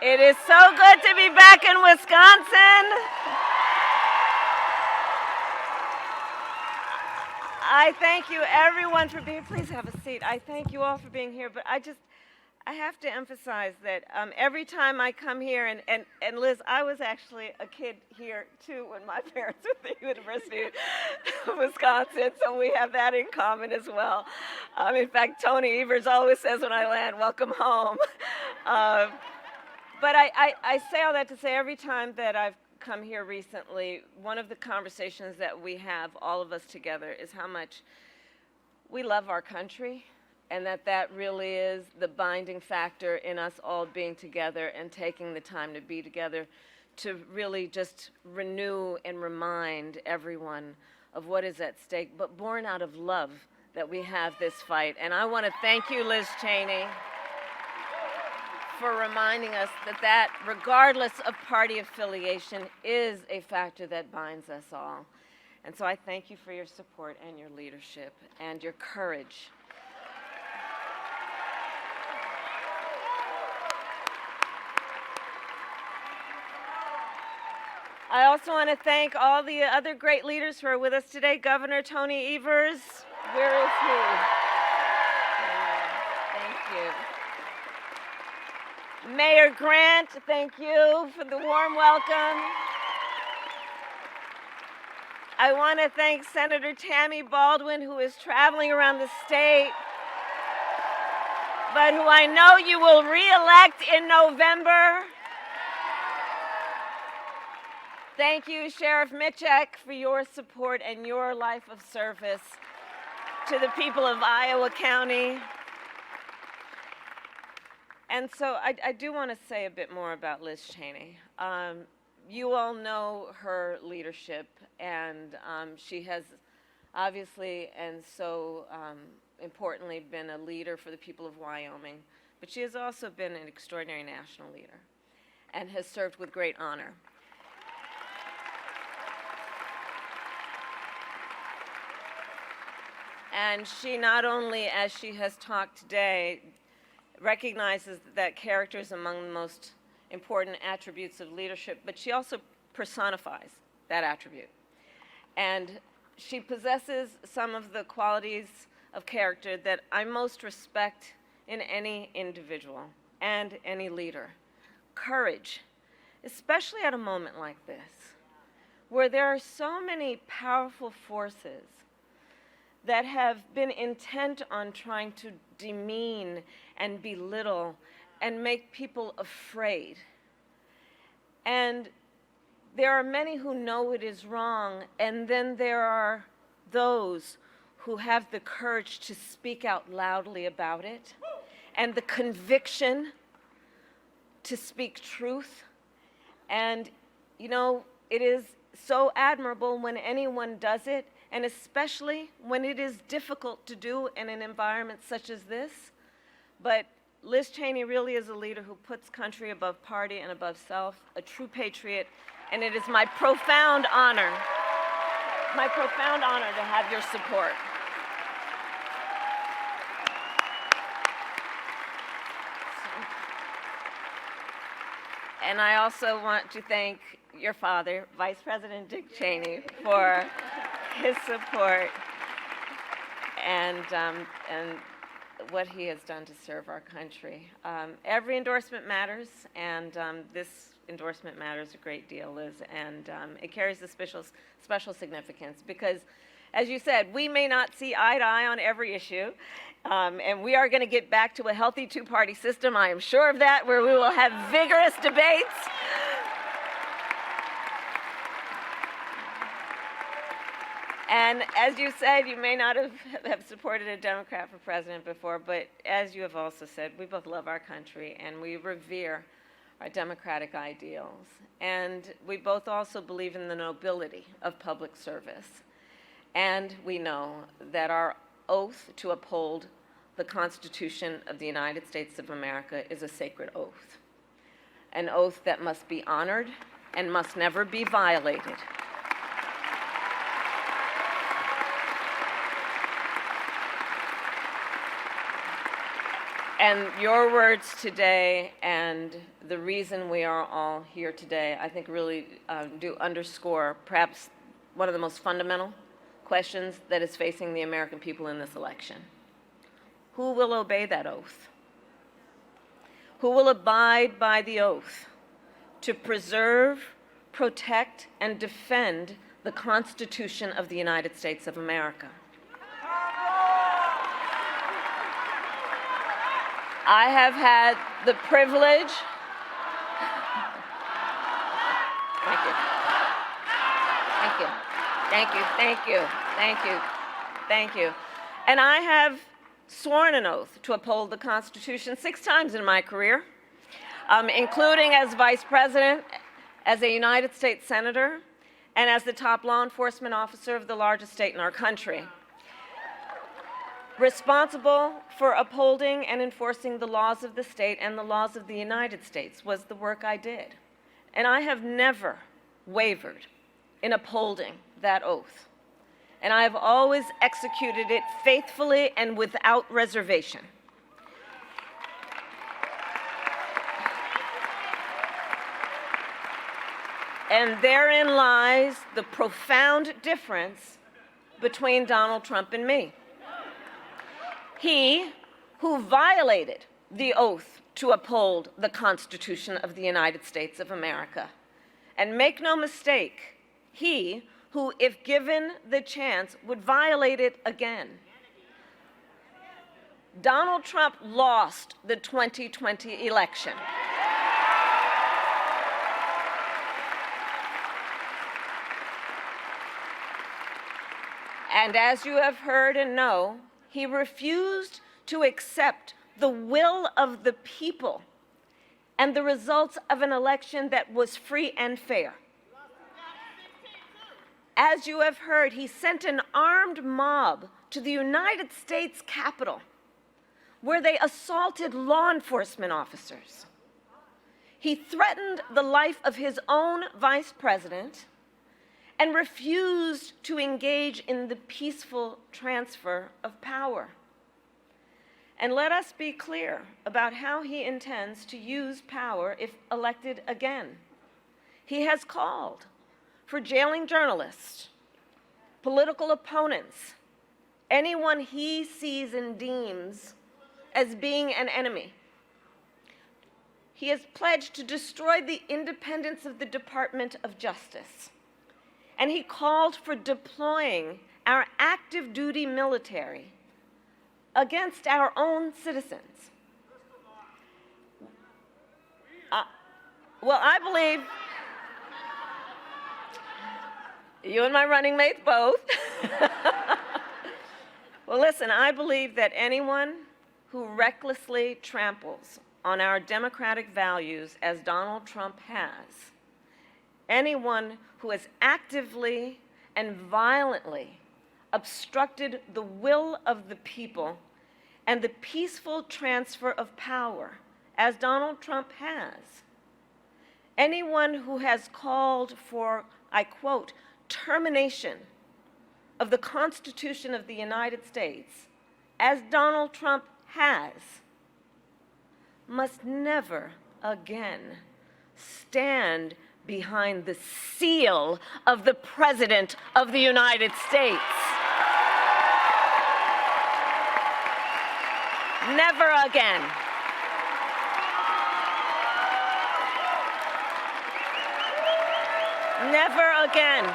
It is so good to be back in Wisconsin. I thank you everyone for being, please have a seat. I thank you all for being here, but I have to emphasize that every time I come here, and Liz, I was actually a kid here too when my parents were at the University of Wisconsin, so we have that in common as well. In fact, Tony Evers always says when I land, welcome home. But I say all that to say every time that I've come here recently, one of the conversations that we have, all of us together, is how much we love our country, and that really is the binding factor in us all being together and taking the time to be together to really just renew and remind everyone of what is at stake, but born out of love that we have this fight. And I want to thank you, Liz Cheney, for reminding us that regardless of party affiliation is a factor that binds us all. And so I thank you for your support and your leadership and your courage. I also want to thank all the other great leaders who are with us today. Governor Tony Evers, where is he? Thank you. Mayor Grant, thank you for the warm welcome. I want to thank Senator Tammy Baldwin, who is traveling around the state, but who I know you will re-elect in November. Thank you, Sheriff Mitchek, for your support and your life of service to the people of Iowa County. And so I do want to say a bit more about Liz Cheney. You all know her leadership, and she has obviously and so importantly been a leader for the people of Wyoming, but she has also been an extraordinary national leader and has served with great honor. And she not only, as she has talked today, recognizes that character is among the most important attributes of leadership, but she also personifies that attribute. And she possesses some of the qualities of character that I most respect in any individual and any leader. Courage, especially at a moment like this, where there are so many powerful forces that have been intent on trying to demean and belittle and make people afraid. And there are many who know it is wrong, and then there are those who have the courage to speak out loudly about it and the conviction to speak truth. And, you know, it is so admirable when anyone does it, and especially when it is difficult to do in an environment such as this. But Liz Cheney really is a leader who puts country above party and above self, a true patriot, and it is my profound honor to have your support. And I also want to thank your father, Vice President Dick Cheney, for his support and what he has done to serve our country. Every endorsement matters, and this endorsement matters a great deal, Liz, and it carries a special significance because, as you said, we may not see eye to eye on every issue, and we are going to get back to a healthy two-party system, I am sure of that, where we will have vigorous debates. And as you said, you may not have supported a Democrat for president before, but as you have also said, we both love our country and we revere our democratic ideals. And we both also believe in the nobility of public service. And we know that our oath to uphold the Constitution of the United States of America is a sacred oath, an oath that must be honored and must never be violated. And your words today and the reason we are all here today, I think really do underscore perhaps one of the most fundamental questions that is facing the American people in this election. Who will obey that oath? Who will abide by the oath to preserve, protect, and defend the Constitution of the United States of America? I have had the privilege. Thank you. Thank you. Thank you. Thank you. Thank you. Thank you. And I have sworn an oath to uphold the Constitution 6 times in my career, including as Vice President, as a United States Senator, and as the top law enforcement officer of the largest state in our country. Responsible for upholding and enforcing the laws of the state and the laws of the United States was the work I did. And I have never wavered in upholding that oath. And I have always executed it faithfully and without reservation. And therein lies the profound difference between Donald Trump and me. He who violated the oath to uphold the Constitution of the United States of America. And make no mistake, he who, if given the chance, would violate it again. Donald Trump lost the 2020 election. And as you have heard and know, he refused to accept the will of the people and the results of an election that was free and fair. As you have heard, he sent an armed mob to the United States Capitol, where they assaulted law enforcement officers. He threatened the life of his own vice president and refused to engage in the peaceful transfer of power. And let us be clear about how he intends to use power if elected again. He has called for jailing journalists, political opponents, anyone he sees and deems as being an enemy. He has pledged to destroy the independence of the Department of Justice. And he called for deploying our active duty military against our own citizens. Well, I believe you and my running mates both. Well, listen, I believe that anyone who recklessly tramples on our democratic values as Donald Trump has, anyone who has actively and violently obstructed the will of the people and the peaceful transfer of power, as Donald Trump has, anyone who has called for, I quote, termination of the Constitution of the United States, as Donald Trump has, must never again stand behind the seal of the President of the United States. Never again. Never again.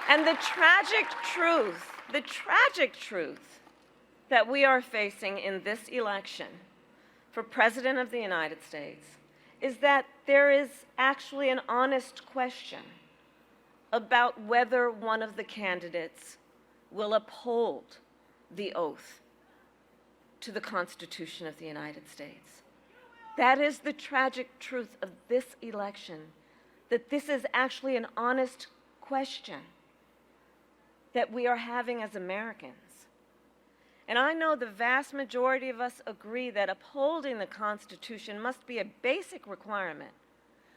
And the tragic truth that we are facing in this election for President of the United States is that there is actually an honest question about whether one of the candidates will uphold the oath to the Constitution of the United States. That is the tragic truth of this election, that this is actually an honest question that we are having as Americans. And I know the vast majority of us agree that upholding the Constitution must be a basic requirement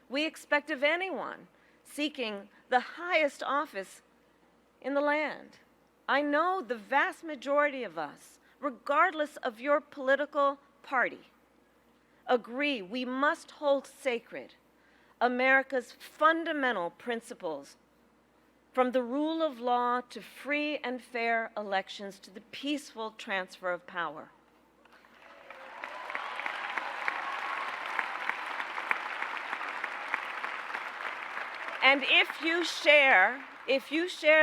we expect of anyone seeking the highest office in the land. I know the vast majority of us, regardless of your political party, agree we must hold sacred America's fundamental principles, from the rule of law to free and fair elections to the peaceful transfer of power. And if you share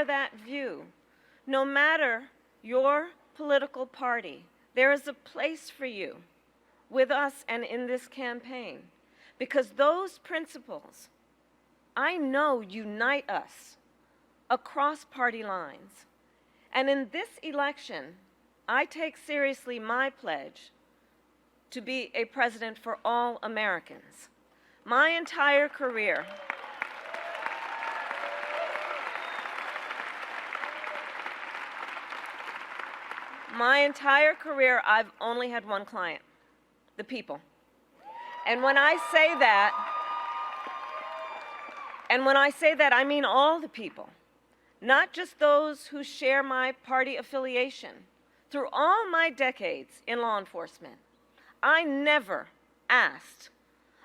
that view, no matter your political party, there is a place for you with us and in this campaign, because those principles, I know, unite us across party lines. And in this election, I take seriously my pledge to be a president for all Americans. My entire career, I've only had one client, the people. And when I say that, I mean all the people, not just those who share my party affiliation. Through all my decades in law enforcement, I never asked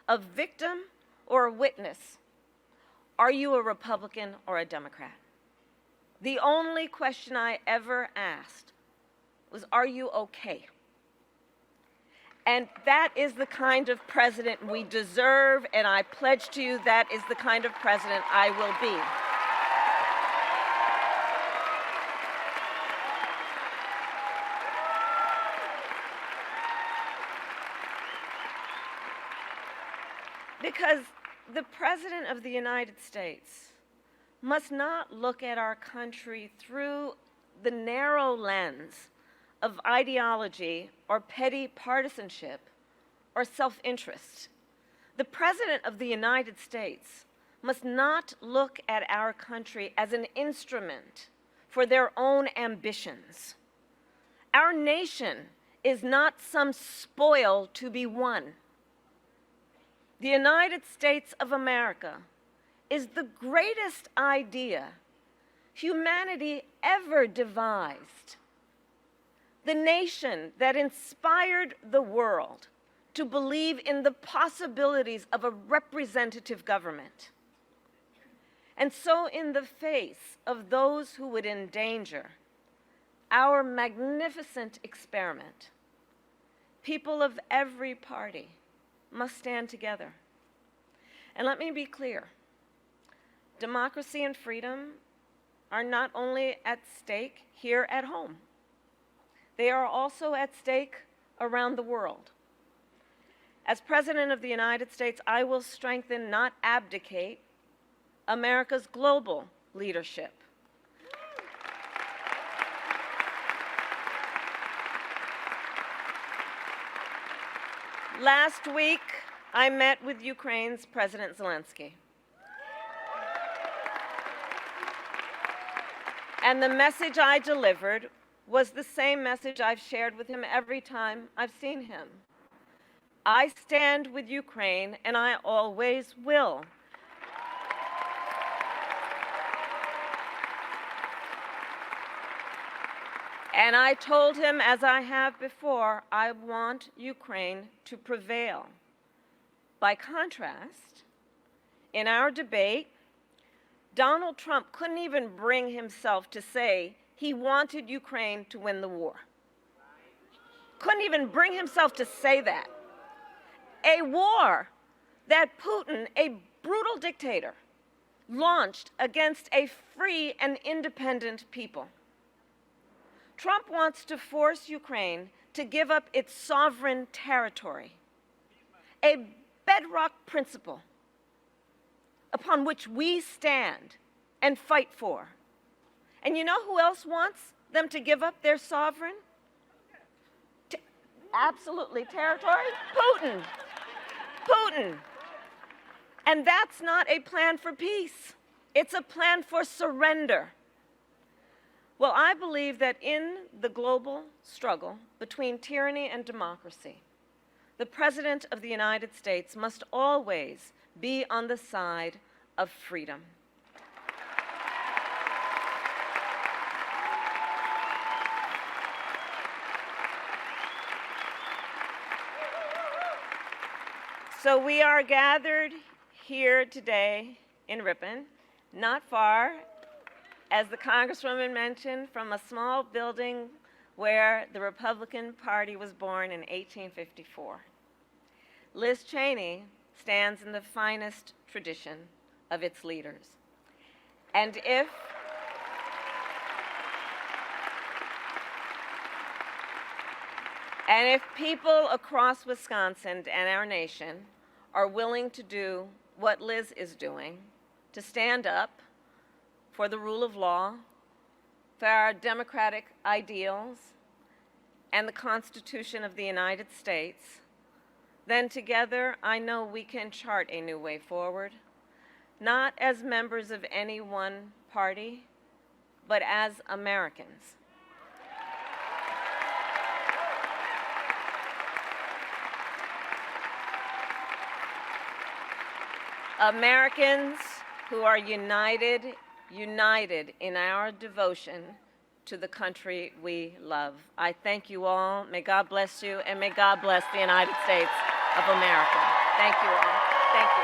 a victim or a witness, are you a Republican or a Democrat? The only question I ever asked was, are you okay? And that is the kind of president we deserve, and I pledge to you that is the kind of president I will be. Because the President of the United States must not look at our country through the narrow lens of ideology or petty partisanship or self-interest. The President of the United States must not look at our country as an instrument for their own ambitions. Our nation is not some spoil to be won. The United States of America is the greatest idea humanity ever devised. The nation that inspired the world to believe in the possibilities of a representative government. And so, in the face of those who would endanger our magnificent experiment, people of every party must stand together. And let me be clear, democracy and freedom are not only at stake here at home. They are also at stake around the world. As President of the United States, I will strengthen, not abdicate, America's global leadership. Last week, I met with Ukraine's President Zelensky. And the message I delivered was the same message I've shared with him every time I've seen him. I stand with Ukraine, and I always will. And I told him, as I have before, I want Ukraine to prevail. By contrast, in our debate, Donald Trump couldn't even bring himself to say he wanted Ukraine to win the war. Couldn't even bring himself to say that. A war that Putin, a brutal dictator, launched against a free and independent people. Trump wants to force Ukraine to give up its sovereign territory, a bedrock principle upon which we stand and fight for. And you know who else wants them to give up their sovereign? Absolutely, territory? Putin. Putin. And that's not a plan for peace. It's a plan for surrender. Well, I believe that in the global struggle between tyranny and democracy, the President of the United States must always be on the side of freedom. So we are gathered here today in Ripon, not far, as the Congresswoman mentioned, from a small building where the Republican Party was born in 1854. Liz Cheney stands in the finest tradition of its leaders. And if people across Wisconsin and our nation are willing to do what Liz is doing, to stand up for the rule of law, for our democratic ideals, and the Constitution of the United States, then together I know we can chart a new way forward, not as members of any one party, but as Americans. Americans who are united in our devotion to the country we love. I thank you all. May God bless you, and may God bless the United States of America. Thank you all. Thank you.